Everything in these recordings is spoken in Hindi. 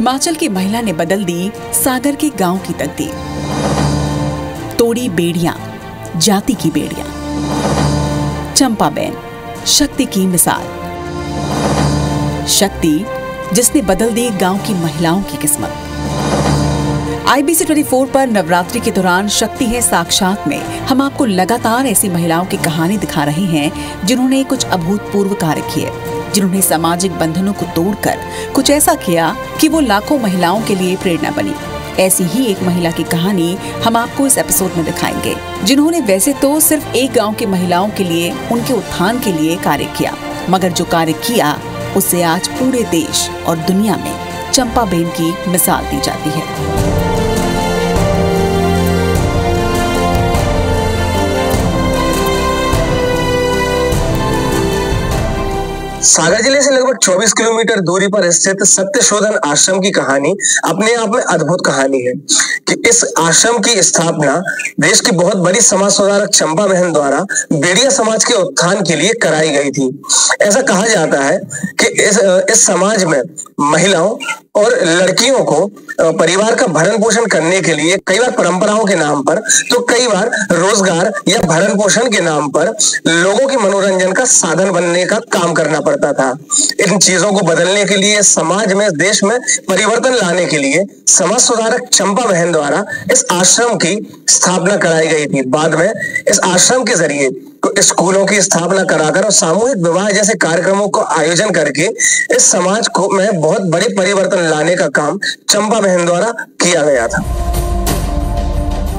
हिमाचल की महिला ने बदल दी सागर के गांव की तकदीर। तोड़ी बेड़ियां, जाति की बेड़ियां। चंपाबेन, शक्ति की मिसाल। शक्ति जिसने बदल दी गांव की महिलाओं की किस्मत। IBC 24 पर नवरात्रि के दौरान शक्ति है साक्षात में हम आपको लगातार ऐसी महिलाओं की कहानी दिखा रहे हैं जिन्होंने कुछ अभूतपूर्व कार्य किए, जिन्होंने सामाजिक बंधनों को तोड़कर कुछ ऐसा किया कि वो लाखों महिलाओं के लिए प्रेरणा बनी। ऐसी ही एक महिला की कहानी हम आपको इस एपिसोड में दिखाएंगे, जिन्होंने वैसे तो सिर्फ एक गांव की महिलाओं के लिए, उनके उत्थान के लिए कार्य किया, मगर जो कार्य किया उससे आज पूरे देश और दुनिया में चंपाबेन की मिसाल दी जाती है। सागर जिले से लगभग 24 किलोमीटर दूरी पर स्थित सत्यशोधन आश्रम की कहानी अपने आप में अद्भुत कहानी है कि इस आश्रम की स्थापना देश की बहुत बड़ी समाज सुधारक चंपाबेन द्वारा बेड़िया समाज के उत्थान के लिए कराई गई थी। ऐसा कहा जाता है कि इस समाज में महिलाओं और लड़कियों को परिवार का भरण पोषण करने के लिए कई बार परंपराओं के नाम पर तो कई बार रोजगार या भरण पोषण के नाम पर लोगों के मनोरंजन का साधन बनने का काम करना पड़ता था। इन चीजों को बदलने के लिए, समाज में, देश में परिवर्तन लाने के लिए समाज सुधारक चंपाबेन द्वारा इस आश्रम की स्थापना कराई गई थी। बाद में इस आश्रम के जरिए स्कूलों की स्थापना कराकर और सामूहिक विवाह जैसे कार्यक्रमों को आयोजन करके इस समाज को में बहुत बड़े परिवर्तन लाने का काम चंपाबेन द्वारा किया गया था।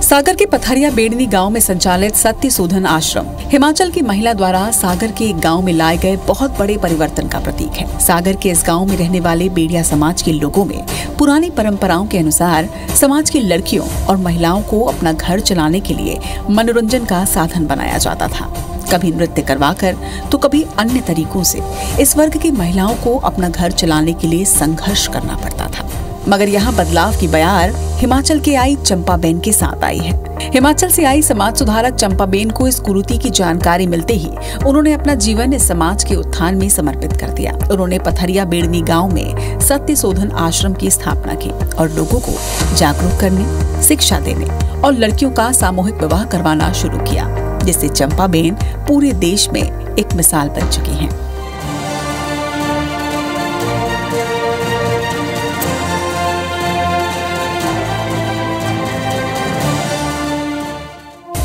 सागर के पथरिया बेड़नी गांव में संचालित सत्यशोधन आश्रम हिमाचल की महिला द्वारा सागर के एक गांव में लाए गए बहुत बड़े परिवर्तन का प्रतीक है। सागर के इस गांव में रहने वाले बेड़िया समाज के लोगों में पुरानी परंपराओं के अनुसार समाज की लड़कियों और महिलाओं को अपना घर चलाने के लिए मनोरंजन का साधन बनाया जाता था। कभी नृत्य करवाकर तो कभी अन्य तरीकों से इस वर्ग की महिलाओं को अपना घर चलाने के लिए संघर्ष करना पड़ता था। मगर यहाँ बदलाव की बयार हिमाचल के आई चंपाबेन के साथ आई है। हिमाचल से आई समाज सुधारक चंपाबेन को इस कुरीति की जानकारी मिलते ही उन्होंने अपना जीवन इस समाज के उत्थान में समर्पित कर दिया। उन्होंने पथरिया बेड़नी गांव में सत्यशोधन आश्रम की स्थापना की और लोगों को जागरूक करने, शिक्षा देने और लड़कियों का सामूहिक विवाह करवाना शुरू किया, जिससे चंपाबेन पूरे देश में एक मिसाल बन चुकी हैं।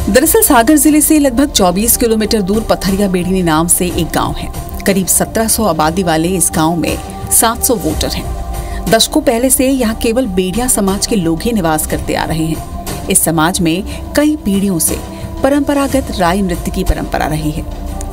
दरअसल सागर जिले से लगभग 24 किलोमीटर दूर पथरिया बेड़नी नाम से एक गांव है। करीब 1700 आबादी वाले इस गांव में 700 वोटर हैं। दशकों पहले से यहाँ केवल बेड़िया समाज के लोग ही निवास करते आ रहे हैं। इस समाज में कई पीढ़ियों से परंपरागत राई नृत्य की परंपरा रही है।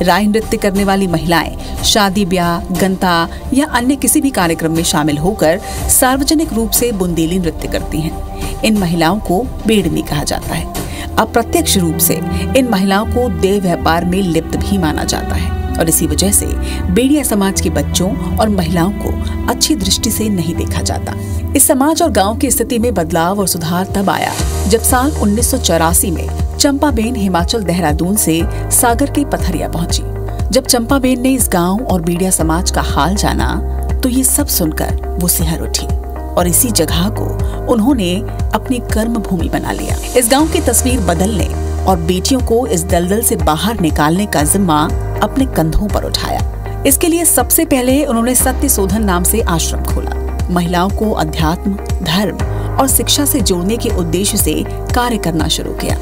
राई नृत्य करने वाली महिलाएं शादी, ब्याह, गंता या अन्य किसी भी कार्यक्रम में शामिल होकर सार्वजनिक रूप से बुंदेली नृत्य करती हैं। इन महिलाओं को बेड़नी कहा जाता है। अप्रत्यक्ष रूप से इन महिलाओं को देह व्यापार में लिप्त भी माना जाता है और इसी वजह से बेड़िया समाज के बच्चों और महिलाओं को अच्छी दृष्टि से नहीं देखा जाता। इस समाज और गांव की स्थिति में बदलाव और सुधार तब आया जब साल 1984 में चंपाबेन हिमाचल देहरादून से सागर के पथरिया पहुंची। जब चंपाबेन ने इस गांव और बेड़िया समाज का हाल जाना तो ये सब सुनकर वो सिहर उठी और इसी जगह को उन्होंने अपनी कर्म भूमि बना लिया। इस गांव की तस्वीर बदलने और बेटियों को इस दलदल से बाहर निकालने का जिम्मा अपने कंधों पर उठाया। इसके लिए सबसे पहले उन्होंने सत्यशोधन नाम से आश्रम खोला। महिलाओं को अध्यात्म, धर्म और शिक्षा से जोड़ने के उद्देश्य से कार्य करना शुरू किया।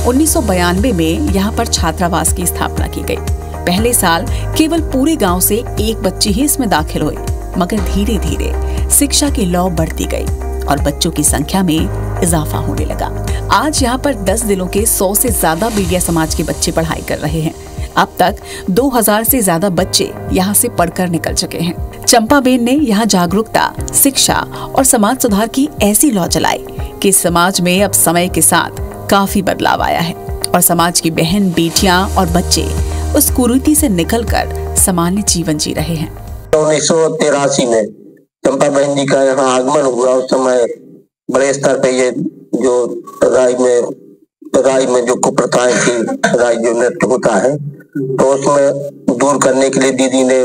1992 में यहाँ पर छात्रावास की स्थापना की गई। पहले साल केवल पूरे गाँव से एक बच्चे ही इसमें दाखिल हुए, मगर धीरे धीरे शिक्षा की लौ बढ़ती गई और बच्चों की संख्या में इजाफा होने लगा। आज यहाँ पर 10 जिलों के 100 से ज्यादा बेड़िया समाज के बच्चे पढ़ाई कर रहे हैं। अब तक 2000 से ज्यादा बच्चे यहाँ से पढ़कर निकल चुके हैं। चंपाबेन ने यहाँ जागरूकता, शिक्षा और समाज सुधार की ऐसी लौ जलाई कि समाज में अब समय के साथ काफी बदलाव आया है और समाज की बहन, बेटियां और बच्चे उस कुरीति से निकलकर सामान्य जीवन जी रहे हैं। 1983 में चंपाबेन जी का यहाँ आगमन हुआ। उस समय बड़े स्तर पे ये जो राई में जो कुप्रथाएं थी, राई जो नृत्य होता है, तो उसमें दूर करने के लिए दीदी ने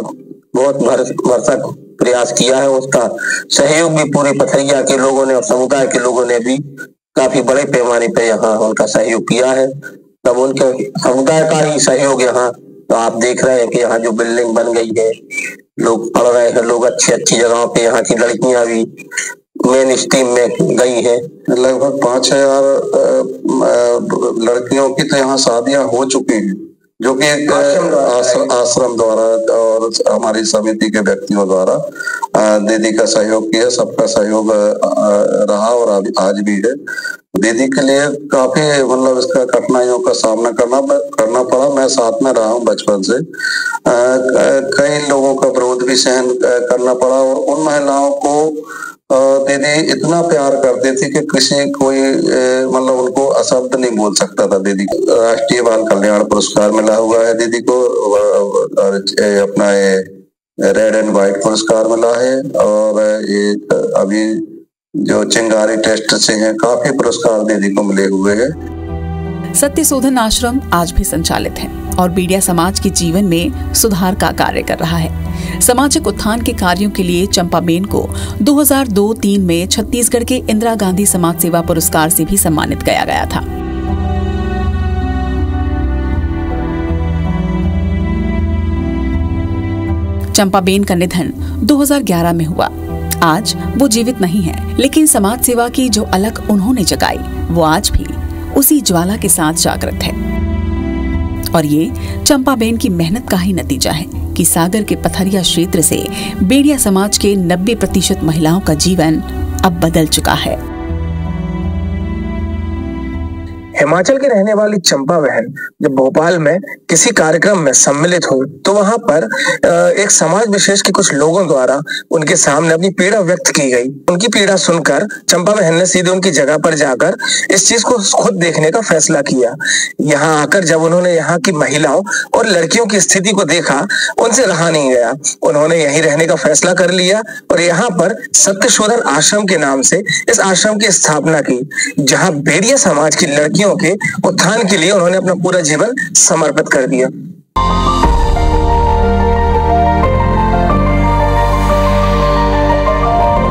बहुत भरसक प्रयास किया है। उसका सहयोग भी पूरे पथरिया के लोगों ने और समुदाय के लोगों ने भी काफी बड़े पैमाने पे यहाँ उनका सहयोग किया है। तब उनके समुदाय का ही सहयोग यहाँ, तो आप देख रहे हैं कि यहाँ जो बिल्डिंग बन गई है, लोग पढ़ रहे हैं, लोग अच्छी अच्छी जगहों पे, यहाँ की लड़कियां भी मेन स्ट्रीम में गई है। लगभग 5,000 लड़कियों की तो यहाँ शादियां हो चुकी हैं, जो कि एक आश्रम द्वारा और हमारी समिति के व्यक्तियों द्वारा दीदी का सहयोग किया। सबका सहयोग रहा और आज भी है। दीदी के लिए काफी मतलब इसका कठिनाइयों का सामना करना पड़ा। मैं साथ में रहा हूँ बचपन से। कई लोगों का विरोध भी सहन करना पड़ा और उन महिलाओं को दीदी इतना प्यार करती थी कि कोई मतलब उनको अशब्द नहीं बोल सकता था। दीदी राष्ट्रीय बाल कल्याण पुरस्कार मिला हुआ है दीदी को, और अपना ये रेड एंड व्हाइट पुरस्कार मिला है, और ये अभी जो चिंगारी टेस्ट से हैं काफी पुरस्कार दीदी को मिले हुए हैं। सत्य शोधन आश्रम आज भी संचालित है और बेड़िया समाज के जीवन में सुधार का कार्य कर रहा है। सामाजिक उत्थान के कार्यों के लिए चंपाबेन को 2002-03 में छत्तीसगढ़ के इंदिरा गांधी समाज सेवा पुरस्कार से भी सम्मानित किया गया था। चंपाबेन का निधन 2011 में हुआ। आज वो जीवित नहीं है, लेकिन समाज सेवा की जो अलख उन्होंने जगाई वो आज भी उसी ज्वाला के साथ जागृत है। और ये चंपाबेन की मेहनत का ही नतीजा है कि सागर के पथरिया क्षेत्र से बेड़िया समाज के 90% महिलाओं का जीवन अब बदल चुका है। हिमाचल की रहने वाली चंपा बहन जब भोपाल में किसी कार्यक्रम में सम्मिलित हुई तो वहां पर एक समाज विशेष के कुछ लोगों द्वारा उनके सामने अपनी पीड़ा व्यक्त की गई। उनकी पीड़ा सुनकर चंपा बहन ने सीधे उनकी जगह पर जाकर इस चीज को खुद देखने का फैसला किया। यहाँ आकर जब उन्होंने यहाँ की महिलाओं और लड़कियों की स्थिति को देखा, उनसे रहा नहीं गया। उन्होंने यहीं रहने का फैसला कर लिया और यहाँ पर सत्य शोधन आश्रम के नाम से इस आश्रम की स्थापना की, जहाँ बेड़िया समाज की लड़कियों के उत्थान के लिए उन्होंने अपना पूरा जीवन समर्पित कर दिया।